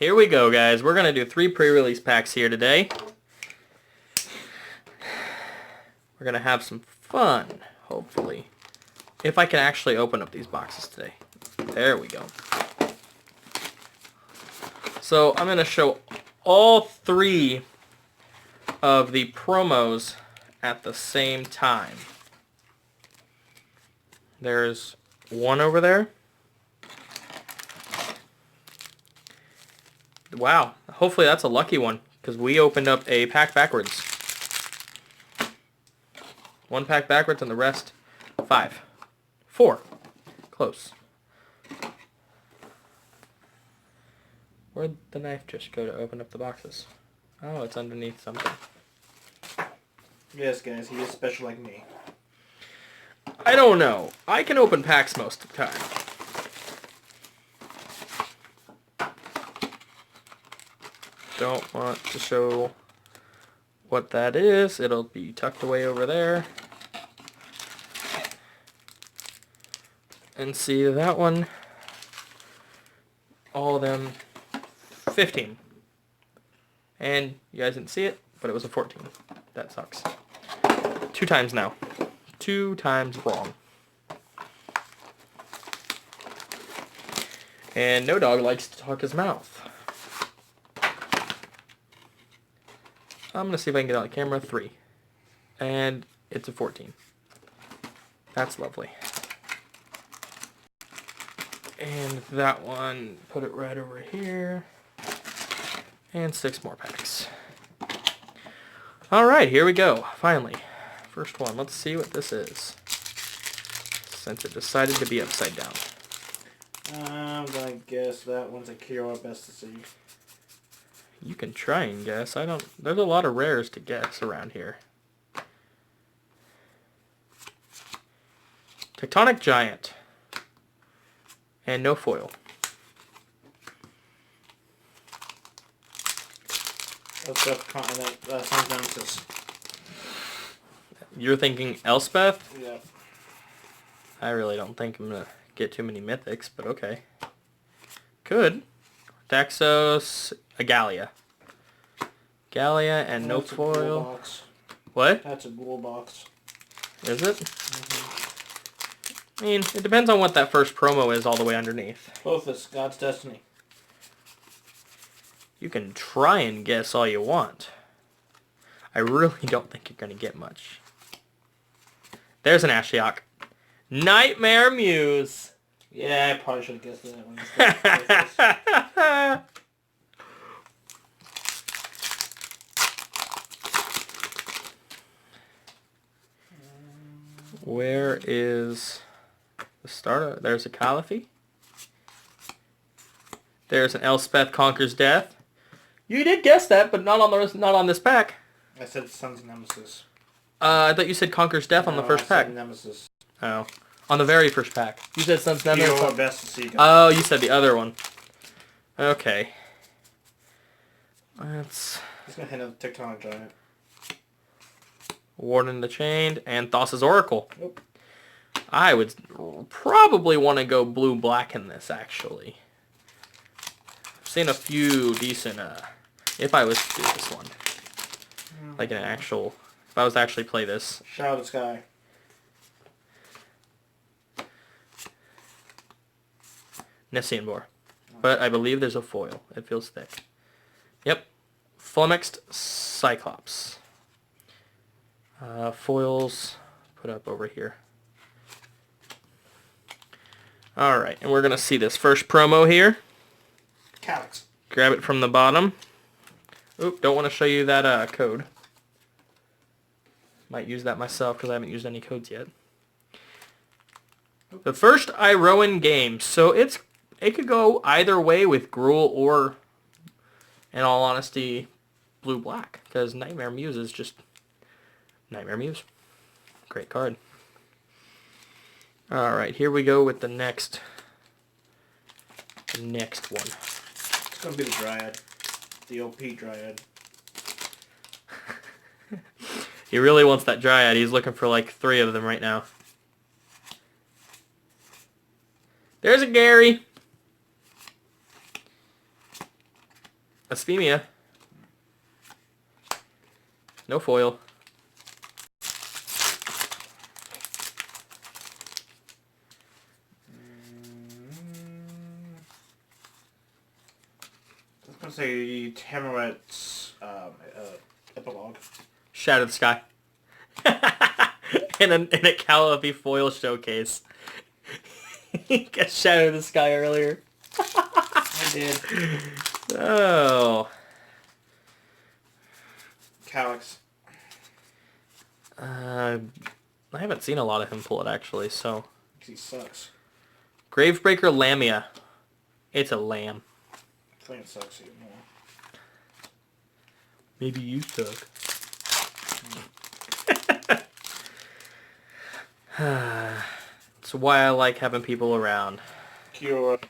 Here we go, guys. We're going to do 3 pre-release packs here today. We're going to have some fun, hopefully. If I can actually open up these boxes today. There we go. So I'm going to show all 3 of the promos at the same time. There's one over there. Wow, hopefully that's a lucky one, because we opened up a pack backwards. 1 pack backwards and the rest 5. 4. Close. Where'd the knife just go to open up the boxes? Oh, it's underneath something. Yes, guys, he is special like me. I don't know. I can open packs most of the time. Don't want to show what that is. It'll be tucked away over there. And see that one. All of them 15. And you guys didn't see it, but it was a 14. That sucks. 2 times now. 2 times wrong. And no dog likes to talk his mouth. I'm going to see if I can get on camera. 3. And it's a 14. That's lovely. And that one, put it right over here. And 6 more packs. Alright, here we go. Finally. First one. Let's see what this is. Since it decided to be upside down. I'm going to guess that one's a Kiro best to see. You can try and guess. There's a lot of rares to guess around here. Tectonic Giant. And no foil. That sounds nemesis. You're thinking Elspeth? Yeah. I really don't think I'm going to get too many mythics, but okay. Could. Daxos, a Gallia. Gallia and no foil. What? That's a ghoul box. Is it? Mm-hmm. I mean, it depends on what that first promo is all the way underneath. Both is God's Destiny. You can try and guess all you want. I really don't think you're going to get much. There's an Ashiok. Nightmare Muse. Yeah, I probably should have guessed that one. Where is the starter? There's a Caliphate. There's an Elspeth Conquers Death. You did guess that, but not on this pack. I said Sun's Nemesis. I thought you said Conquers Death on the first pack. Nemesis. Oh, on the very first pack. You said Sun's Nemesis. Kiro best to see. Oh, you said the other one. Okay. Let's. He's gonna hit a Tectonic Giant. Warden the Chained and Thassa's Oracle. Nope. I would probably want to go blue-black in this, actually. I've seen a few decent, if I was to do this one. Like an actual, if I was to actually play this. Shadow of the Sky. Nessian Boar. But I believe there's a foil. It feels thick. Yep. Flummoxed Cyclops. Foils put up over here. Alright, and we're going to see this first promo here. Calyx. Grab it from the bottom. Oop, don't want to show you that code. Might use that myself because I haven't used any codes yet. The first Iroan game, so it could go either way with Gruul or, in all honesty, blue-black, because Nightmare Muse is just Nightmare Muse. Great card. Alright, here we go with the next one. It's going to be the Dryad. The OP Dryad. He really wants that Dryad. He's looking for like 3 of them right now. There's a Gary. Asphemia. No foil. I was gonna say Tamaret's epilogue. Shadow the Sky. in a Calliope foil showcase. Got Shadow the Sky earlier. I did. Oh. Calyx. I haven't seen a lot of him pull it actually, so. He sucks. Gravebreaker Lamia. It's a lamb. Clean sucks even more. Maybe you suck. That's why I like having people around. Kiora.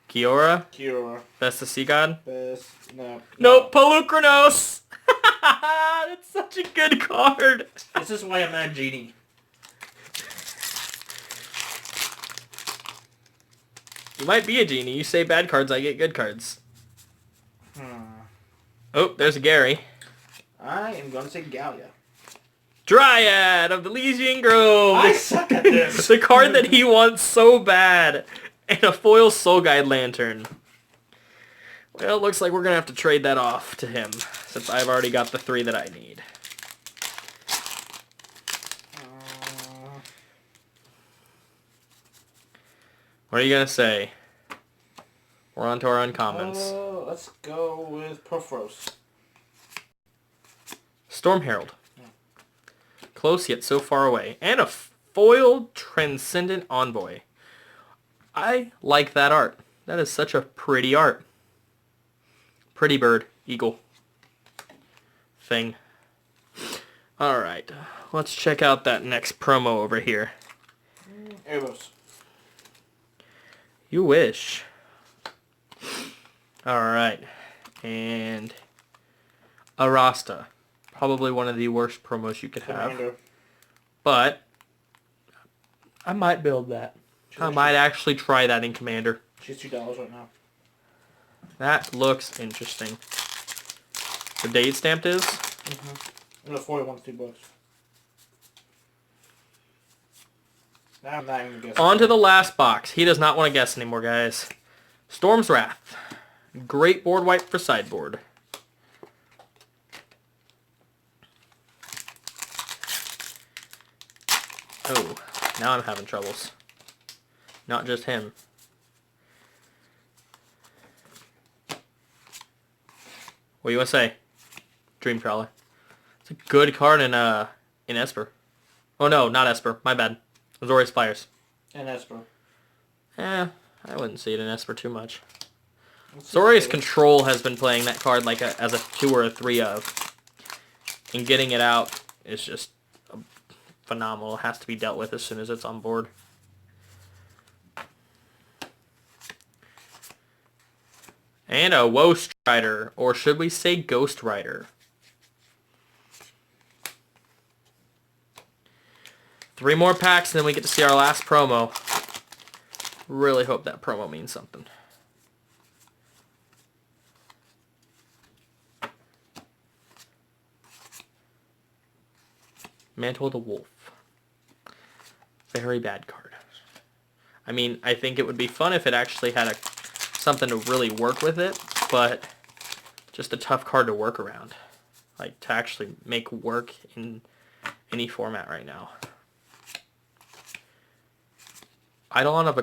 Kiora? Best of Sea God? Best. No. Nope, Pelucranos! That's such a good card. This is why I'm not Genie. You might be a genie. You say bad cards, I get good cards. Oh, there's a Gary. I am going to say Gallia. Dryad of the Elysian Grove. I suck at this. The card that he wants so bad. And a foil Soul Guide Lantern. Well, it looks like we're going to have to trade that off to him, since I've already got the 3 that I need. What are you going to say? We're on to our uncommons. Let's go with Perforos. Storm Herald. Close yet so far away. And a foiled Transcendent Envoy. I like that art. That is such a pretty art. Pretty bird. Eagle. Thing. Alright. Let's check out that next promo over here. Eros. You wish. Alright. And Arasta. Probably one of the worst promos you could have. Commander. But I might build that. I might actually try that in Commander. She's $2 right now. That looks interesting. The date stamped is? Mm-hmm. And the foil one's $2. Now I'm not even guessing. On to the last box. He does not want to guess anymore, guys. Storm's Wrath. Great board wipe for sideboard. Oh, now I'm having troubles. Not just him. What do you want to say? Dream Trawler. It's a good card in Esper. Oh no, not Esper. My bad. Azorius Flyers. And Esper. I wouldn't see it in Esper too much. Azorius Control has been playing that card like as a 2 or a 3 of. And getting it out is just phenomenal. It has to be dealt with as soon as it's on board. And a Woe Strider, or should we say Ghost Rider? 3 more packs, and then we get to see our last promo. Really hope that promo means something. Mantle the Wolf. Very bad card. I mean, I think it would be fun if it actually had something to really work with it, but just a tough card to work around. Like, to actually make work in any format right now. Eidolon of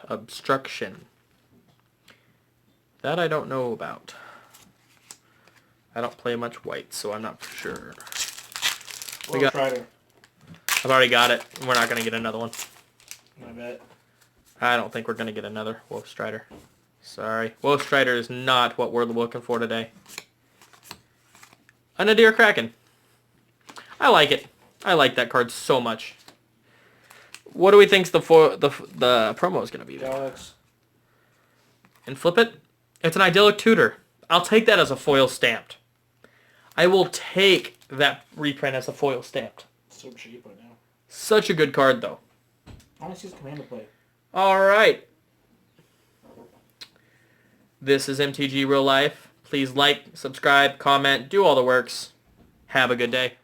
Obstruction. That I don't know about. I don't play much white, so I'm not for sure. We got Strider. I've already got it. We're not going to get another one. I bet. I don't think we're going to get another Wolf Strider. Sorry. Wolf Strider is not what we're looking for today. A Nadir Kraken. I like it. I like that card so much. What do we think the promo is going to be there? Alex. And flip it. It's an Idyllic Tutor. I'll take that as a foil stamped. I will take that reprint as a foil stamped. So cheap right now. Such a good card, though. I want to see his Commander play. All right. This is MTG Real Life. Please like, subscribe, comment, do all the works. Have a good day.